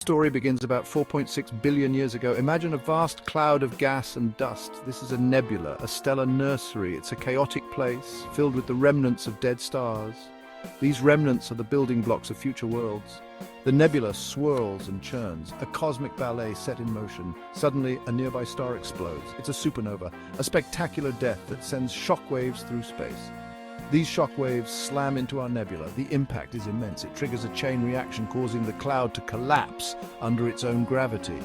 Story begins about 4.6 billion years ago. Imagine a vast cloud of gas and dust. This is a nebula, a stellar nursery. It's a chaotic place filled with the remnants of dead stars. These remnants are the building blocks of future worlds. The nebula swirls and churns, a cosmic ballet set in motion. Suddenly, a nearby star explodes. It's a supernova, a spectacular death that sends shockwaves through space. These shockwaves slam into our nebula. The impact is immense. It triggers a chain reaction, causing the cloud to collapse under its own gravity.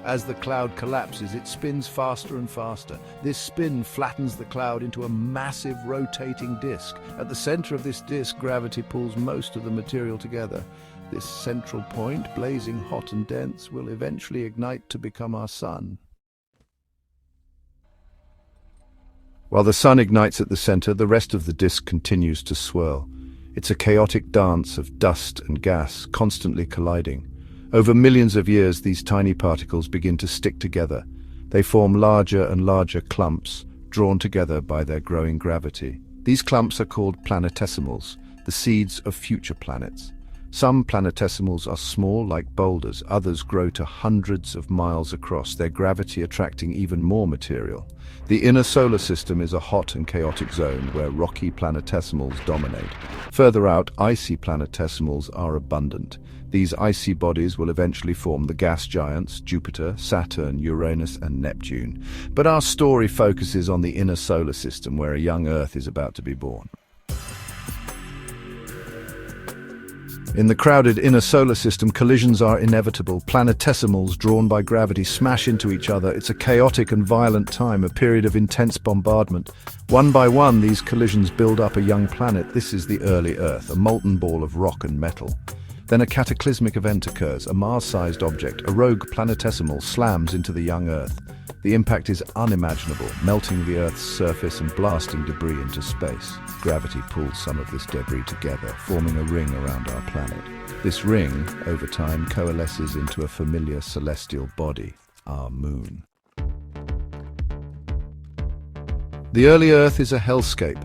As the cloud collapses, it spins faster and faster. This spin flattens the cloud into a massive rotating disk. At the center of this disk, gravity pulls most of the material together. This central point, blazing hot and dense, will eventually ignite to become our sun. While the sun ignites at the center, the rest of the disk continues to swirl. It's a chaotic dance of dust and gas, constantly colliding. Over millions of years, these tiny particles begin to stick together. They form larger and larger clumps, drawn together by their growing gravity. These clumps are called planetesimals, the seeds of future planets. Some planetesimals are small, like boulders. Others grow to hundreds of miles across, their gravity attracting even more material. The inner solar system is a hot and chaotic zone where rocky planetesimals dominate. Further out, icy planetesimals are abundant. These icy bodies will eventually form the gas giants, Jupiter, Saturn, Uranus, and Neptune. But our story focuses on the inner solar system, where a young Earth is about to be born. In the crowded inner solar system, collisions are inevitable. Planetesimals drawn by gravity smash into each other. It's a chaotic and violent time, a period of intense bombardment. One by one, these collisions build up a young planet. This is the early Earth, a molten ball of rock and metal. Then a cataclysmic event occurs. A Mars-sized object, a rogue planetesimal, slams into the young Earth. The impact is unimaginable, melting the Earth's surface and blasting debris into space. Gravity pulls some of this debris together, forming a ring around our planet. This ring, over time, coalesces into a familiar celestial body, our moon. The early Earth is a hellscape.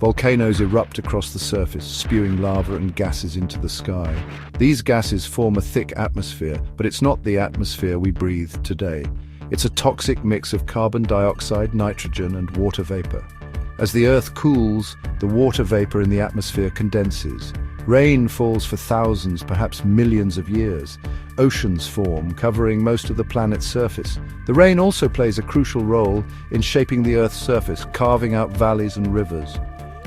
Volcanoes erupt across the surface, spewing lava and gases into the sky. These gases form a thick atmosphere, but it's not the atmosphere we breathe today. It's a toxic mix of carbon dioxide, nitrogen, and water vapor. As the Earth cools, the water vapor in the atmosphere condenses. Rain falls for thousands, perhaps millions of years. Oceans form, covering most of the planet's surface. The rain also plays a crucial role in shaping the Earth's surface, carving out valleys and rivers.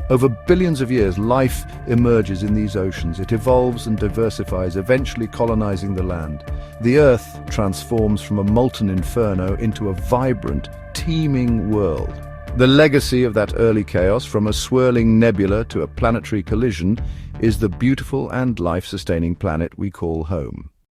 Over billions of years, life emerges in these oceans. It evolves and diversifies, eventually colonizing the land. The Earth transforms from a molten inferno into a vibrant, teeming world. The legacy of that early chaos, from a swirling nebula to a planetary collision, is the beautiful and life-sustaining planet we call home.